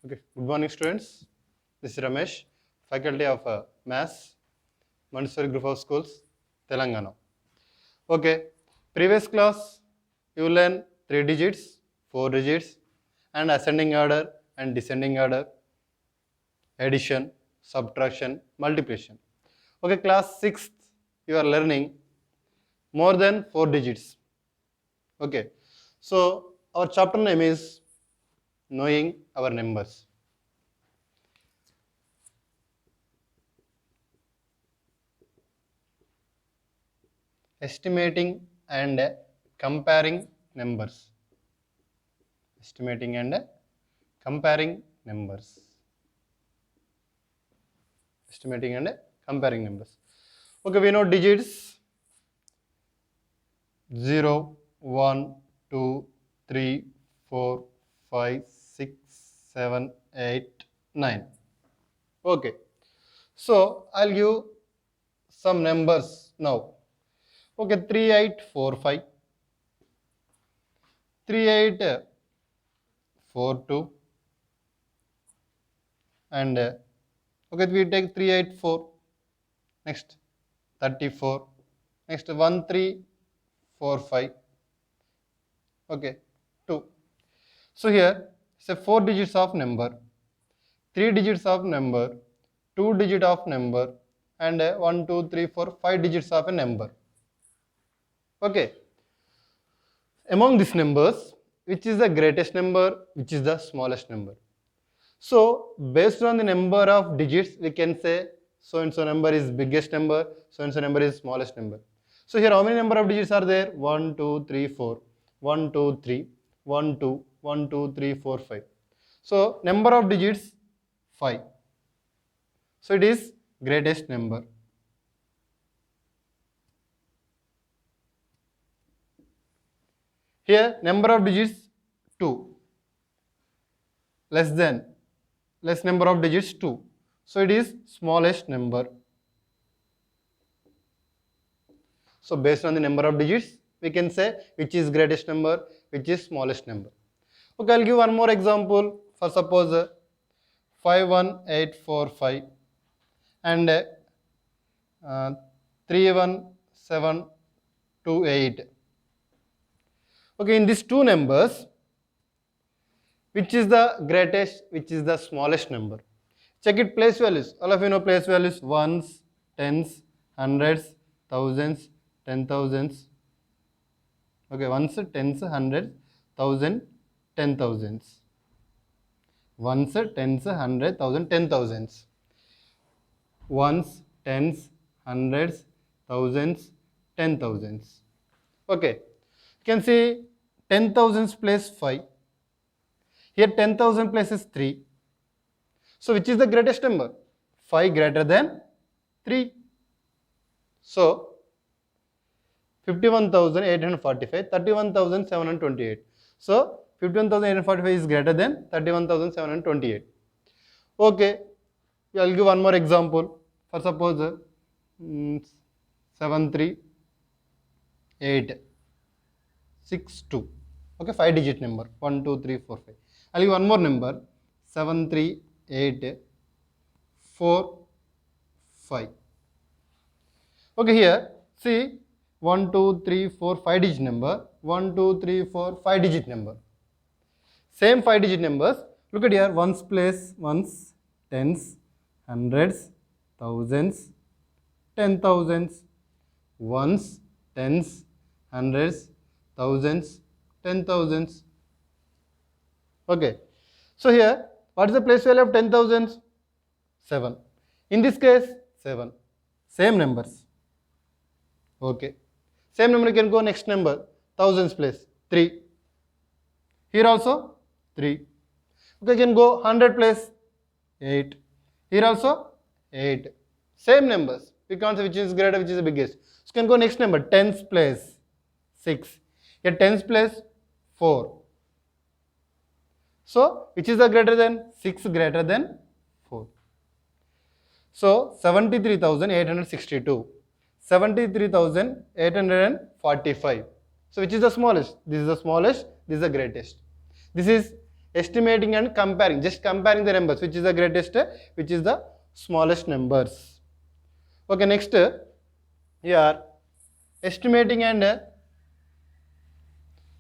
Okay, good morning, students. This is Ramesh, faculty of Maths, Montessori Group of Schools, Telangana. Okay, previous class you learn 3 digits, 4 digits, and ascending order and descending order, addition, subtraction, multiplication. Okay, class 6th you are learning more than 4 digits. Okay, so our chapter name is Knowing Our Numbers. Estimating and comparing numbers. Estimating and comparing numbers. Estimating and comparing numbers. Okay, we know digits 0, 1, 2, 3, 4, 5, 6, 7, 8, 9. Okay, so I'll give some numbers now. Okay, 3845, 3842, and okay, we take 384. Next 34. Next 1345. Okay, 2. So here say 4 digits of number, 3 digits of number, 2 digit of number, and 1, 2, 3, 4, 5 digits of a number. Okay. Among these numbers, which is the greatest number, which is the smallest number? So based on the number of digits, we can say so and so number is biggest number, so and so number is smallest number. So here how many number of digits are there? 1, 2, 3, 4. 1, 2, 3. 1, 2, 1, 2, 3, 4, 5. So number of digits 5. So it is greatest number. Here number of digits 2. Less number of digits 2. So it is smallest number. So based on the number of digits, we can say which is greatest number, which is smallest number. Okay, I'll give one more example. For suppose 51845 and 31728. Okay, in these two numbers, which is the greatest, which is the smallest number? Check it place values. All of you know place values: ones, tens, hundreds, thousands, 10,000s. Okay, ones, tens, hundreds, thousand, 10,000s. Ones, tens, hundred, thousand, 10,000s. Ones, tens, hundreds, thousands, 10,000s. Okay, you can see 10,000s place 5. Here 10,000 places 3. So which is the greatest number? 5 greater than 3. So 51,845, 31,728. So 51,845 is greater than 31,728. Okay, I'll give one more example. For suppose 73862. Okay, 5 digit number 1, 2, 3, 4, 5. I'll give one more number 73845. Okay, here see 1, 2, 3, 4, 5 digit number, 1, 2, 3, 4, 5 digit number. Same 5 digit numbers. Look at here, ones place ones, tens, hundreds, thousands, 10,000s. Ones, tens, hundreds, thousands, 10,000s. Okay. So here, what is the place value of 10,000s? 7. In this case, 7. Same numbers. Okay. Same number can go next number, thousands place, 3. Here also, 3. Okay, can go 100 place, 8. Here also, 8. Same numbers. We can't say which is greater, which is the biggest. So can go next number, tens place, 6. Here tens place, 4. So which is the greater than? 6 greater than 4. So 73,862. 73,845. So which is the smallest? This is the smallest, this is the greatest. This is estimating and comparing, just comparing the numbers, which is the greatest, which is the smallest numbers. Okay, next here estimating and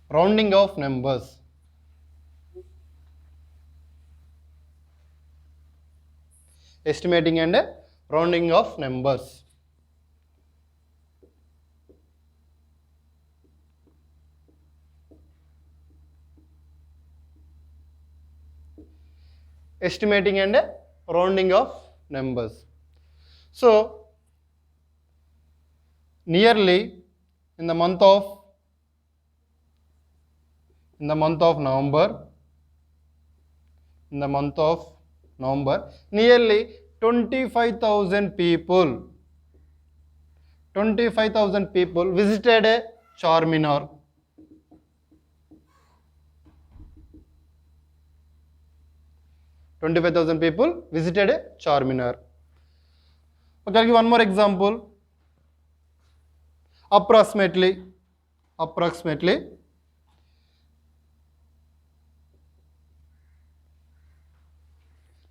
rounding of numbers. Estimating and rounding of numbers. Estimating and rounding of numbers. So nearly in the month of November, nearly 25,000 people visited Charminar. 25,000 people visited Charminar. Okay, I'll give one more example. Approximately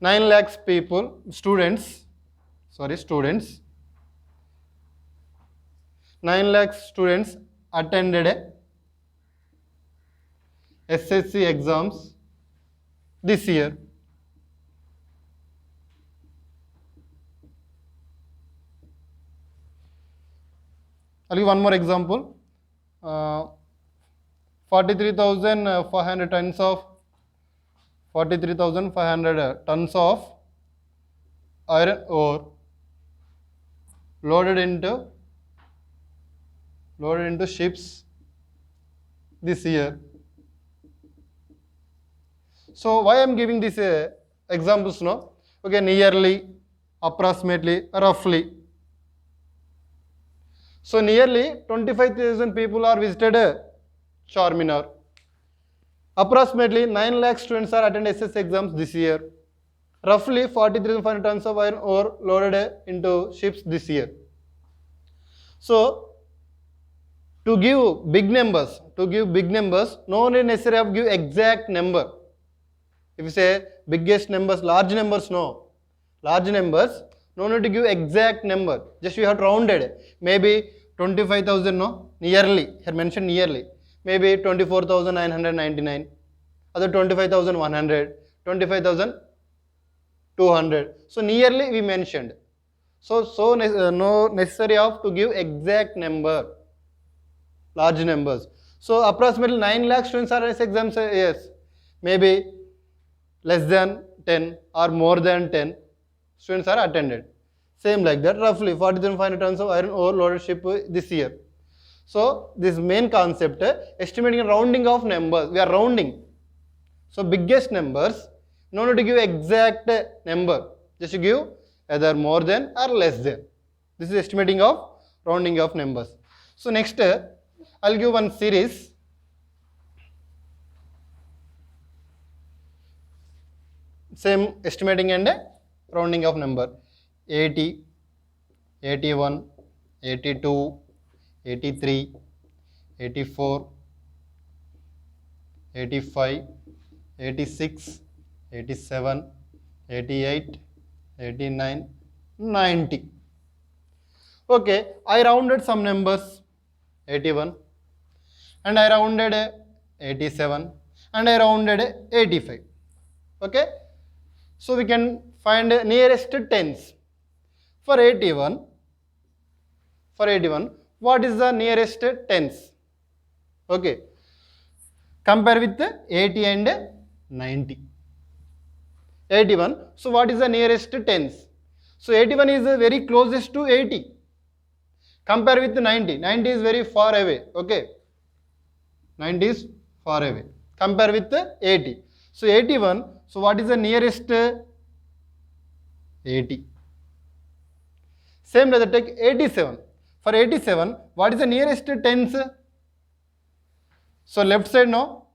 9 lakhs people, students, 9 lakhs students attended SSC exams this year. I'll give one more example. 43,500 tons of iron ore loaded into ships this year. So why I am giving these examples now? Okay, nearly, approximately, roughly. So nearly 25,000 people are visited Charminar. Approximately 9 lakh students are attending SS exams this year. Roughly 43,500 tons of iron ore loaded into ships this year. So to give big numbers, no need necessary of give exact number. If you say biggest numbers, large numbers, no need to give exact number. Just you have rounded. Maybe 25,000, no, nearly. Here mentioned nearly. Maybe 24,999. Other 25,100. 25,200. So nearly we mentioned. So no necessary of to give exact number. Large numbers. So approximately 9 lakh students are in exams. Yes. Maybe less than 10 or more than 10 students are attended. Same like that, roughly 43,500 tons of iron ore loaded ship this year. So this main concept, estimating and rounding of numbers. We are rounding. So biggest numbers, no need to give exact number. Just to give either more than or less than. This is estimating of rounding of numbers. So next, I'll give one series. Same estimating and rounding of number. 80, 81, 82, 83, 84, 85, 86, 87, 88, 89, 90. Okay, I rounded some numbers, 81, and I rounded 87, and I rounded 85. Okay, so we can find nearest tens. For 81, what is the nearest tens? Okay, compare with 80 and 90. 81, so what is the nearest tens? So 81 is very closest to 80. Compare with 90. 90 is very far away. Okay, 90 is far away. Compare with 80. So 81, so what is the nearest 80? Same like that, take 87. For 87, what is the nearest tens? So left side, no?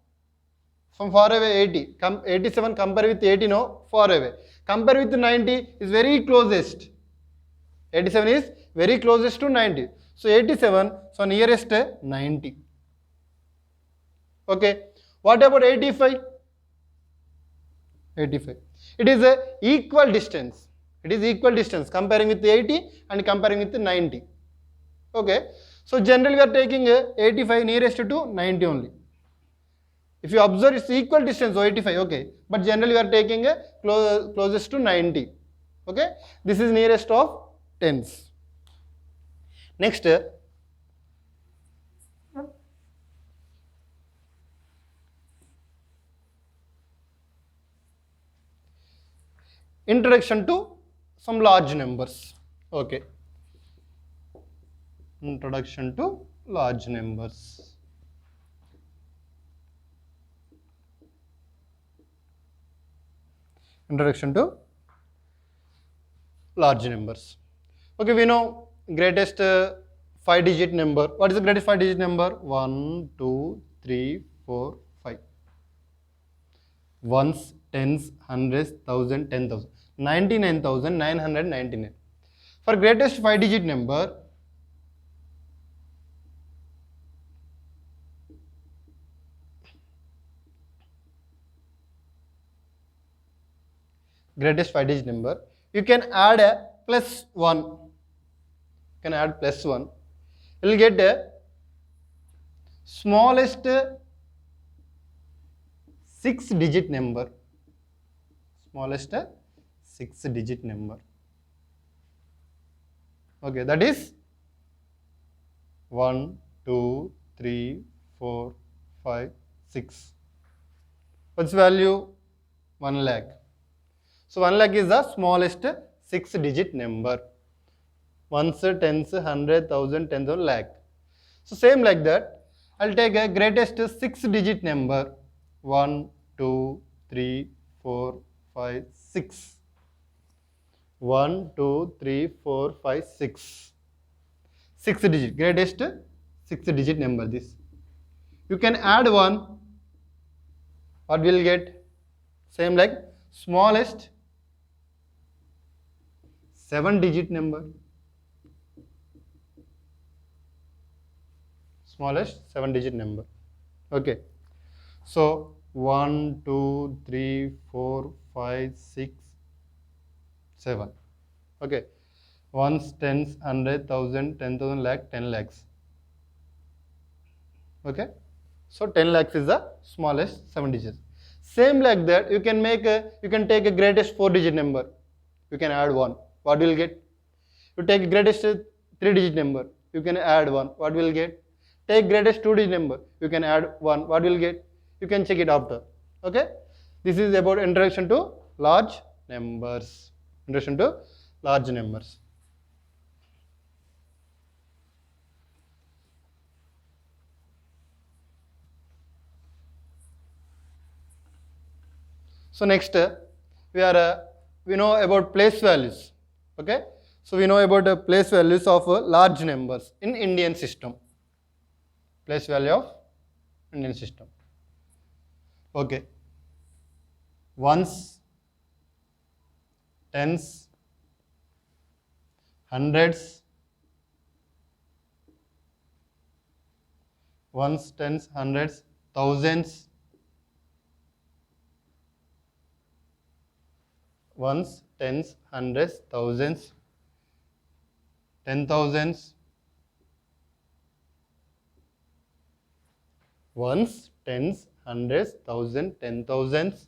From far away 80. 87 compare with 80, no? Far away. Compare with 90 is very closest. 87 is very closest to 90. So 87, so nearest 90. Okay. What about 85? 85. It is a equal distance. It is equal distance comparing with 80 and comparing with 90. Okay. So generally we are taking 85 nearest to 90 only. If you observe, it's equal distance, so 85, okay. But generally we are taking a closest to 90. Okay. This is nearest of tens. Next, introduction to some large numbers. Okay. Introduction to large numbers. Introduction to large numbers. Okay, we know greatest 5-digit number. What is the greatest 5-digit number? 1, 2, 3, 4, 5. Ones, tens, hundreds, thousand, 10,000. 99,999. For greatest 5-digit number, you can add a plus 1. You can add plus 1. You will get a smallest 6-digit number. Smallest 6-digit number. Okay, that is 1, 2, 3, 4, 5, 6. What's value? 1 lakh. So 1 lakh is the smallest 6-digit number. Ones, tens, 100, 1,000, 10,000, lakh. So same like that, I'll take a greatest 6-digit number. 1, 2, 3, 4, 5, 6. 1, 2, 3, 4, 5, 6. 6-digit, greatest 6-digit number this. You can add 1. What will get? Same like smallest 7-digit number. Smallest 7-digit number. Okay. So 1, 2, 3, 4, 5, 6, 7. Okay. Ones, tens, 100, 1,000, 10,000, lakh, 10 lakhs. Okay. So 10 lakhs is the smallest 7 digits. Same like that, you can take a greatest 4-digit number. You can add 1. What will get? You take a greatest 3-digit number. You can add 1. What will get? Take greatest 2-digit number. You can add 1. What will get? You can check it after. Okay. This is about introduction to large numbers. Introduction to large numbers. So next, we know about place values. Okay. So we know about the place values of large numbers in Indian system. Place value of Indian system. Okay. Ones, tens, hundreds, ones, tens, hundreds, thousands, ones, tens, hundreds, thousands, 10,000s, ones, tens, hundreds, thousand, 10,000s,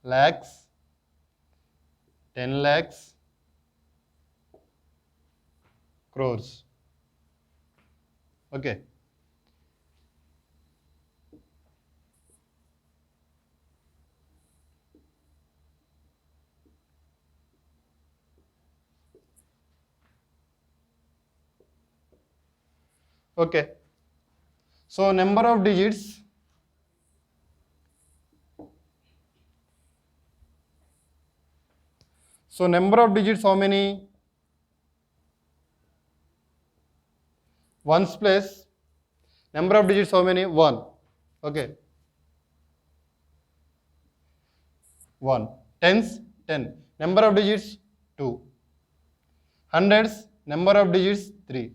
lakhs, 10 lakhs, crores. Okay. Okay. So number of digits. So number of digits, how many? Ones place. Number of digits, how many? 1. Okay. 1. Tens, 10. Number of digits, 2. Hundreds, number of digits, 3.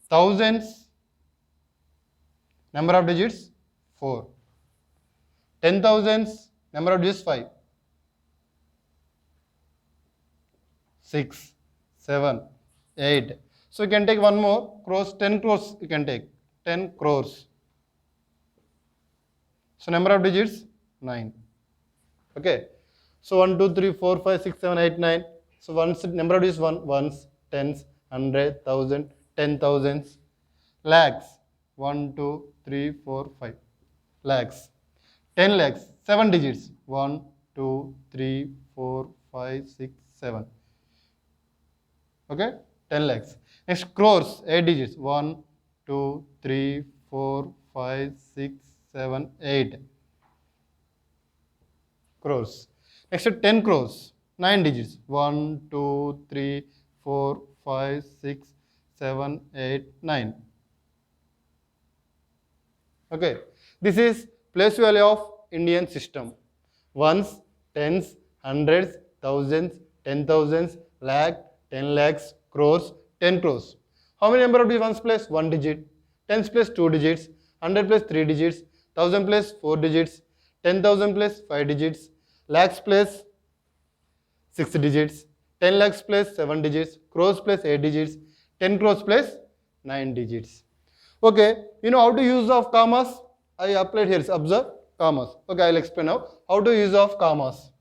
Thousands, number of digits, 4. 10,000s, Number of digits 5. 6, 7, 8. So you can take one more crores, 10 crores you can take. 10 crores. So number of digits 9. Okay. So 1, 2, 3, 4, 5, 6, 7, 8, 9. So once number of digits 1, ones, tens, hundred, thousand, 10,000s, lakhs. 1, 2, 3, 4, 5. Lakhs. 10 lakhs. 7 digits. 1, 2, 3, 4, 5, 6, 7. Okay. 10 lakhs. Next crores. 8 digits. 1, 2, 3, 4, 5, 6, 7, 8. Crores. Next 10 crores. 9 digits. 1, 2, 3, 4, 5, 6, 7, 8, 9. Okay. This is place value of Indian system. Ones, tens, hundreds, thousands, 10,000s, lakh, 10 lakhs, crores, 10 crores. How many number of digits ones place? 1 digit. Tens place 2 digits. 100 place 3 digits. 1000 place 4 digits. 10,000 place 5 digits. Lakhs place 6 digits. 10 lakhs place 7 digits. Crores place 8 digits. 10 crores place 9 digits. Okay, you know how to use of commas? I applied here. Observe commas. Okay, I'll explain now how to use of commas.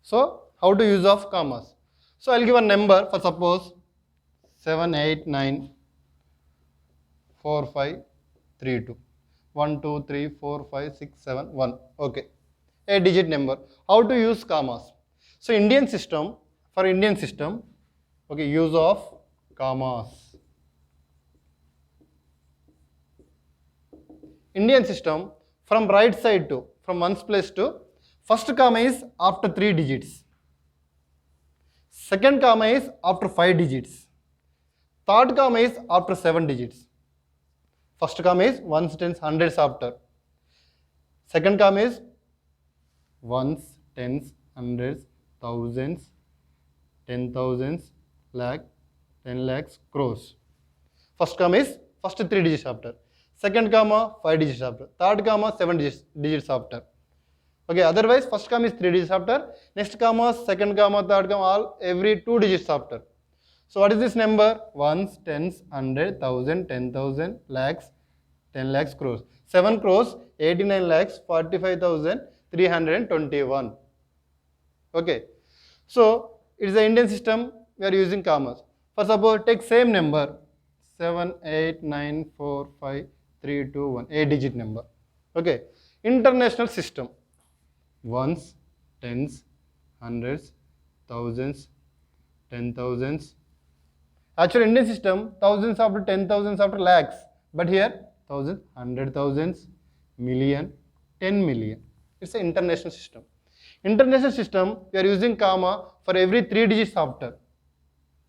So, how to use of commas? So, I'll give a number for suppose 7, 8, 9, 4, 5, 3, 2. 1, 2, 3, 4, 5, 6, 7, 1. Okay. A digit number. How to use commas? So, Indian system, okay, use of commas. Indian system, from right side to, from ones place to, first comma is after 3 digits. Second comma is after 5 digits. Third comma is after 7 digits. First comma is ones, tens, hundreds after. Second comma is ones, tens, hundreds, thousands, 10,000s, lakh, 10 lakhs, crores. First comma is first 3 digits after. Second comma 5 digits after. Third comma 7 digits after. Okay, otherwise first comma is 3 digits after. Next comma, second comma, third comma, all every 2 digits after. So what is this number? Ones, tens, 100, 1000, 10,000, lakhs, 10 lakhs, crores. 7 crores, 89 lakhs, 45,321. Okay. So it is the Indian system we are using commas. For suppose take same number 7, 8, 9, 4, 5, 3, 2, 1, 8 digit number. Okay. International system. Ones, tens, hundreds, thousands, 10,000s. Actually, Indian system, thousands after 10,000s after lakhs. But here, thousands, 100,000s, million, 10 million. It's an international system. International system, we are using comma for every 3 digits after.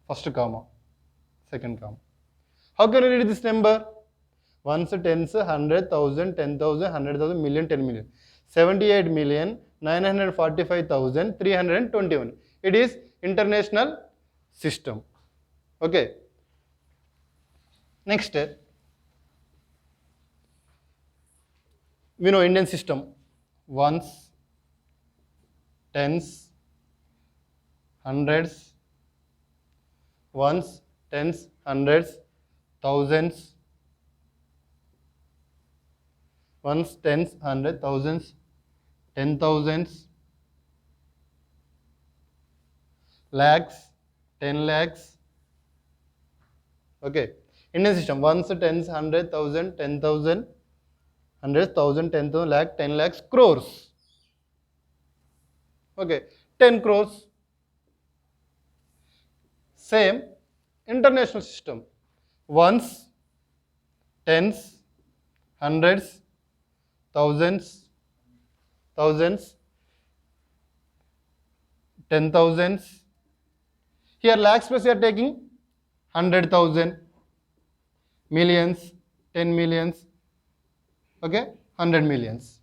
First comma, second comma. How can we read this number? Ones, tens, 100,000, 10,000, 100,000, million, 10 million. 78,945,321. It is international system. Okay. Next, we know Indian system. Ones, tens, hundreds, ones, tens, hundreds, thousands, ones, tens, hundred, thousands, 10,000s, lakhs, 10 lakhs. Okay. Indian system, ones, tens, 100,000, 10,000, 100,000, 10,000, lakh, 10 lakhs, crores. Okay. 10 crores. Same international system. Ones, tens, hundreds, thousands, 10,000s. Here lakhs plus we are taking 100,000, millions, 10 millions, okay, 100 millions.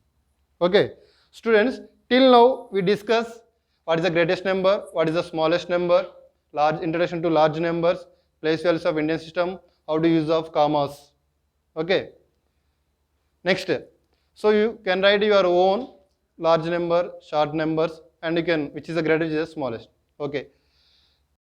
Okay, students, till now we discuss what is the greatest number, what is the smallest number, large introduction to large numbers, place values of Indian system, how to use of commas. Okay. Next, so you can write your own large number, short numbers, and you can, which is the greatest, which is the smallest. Okay.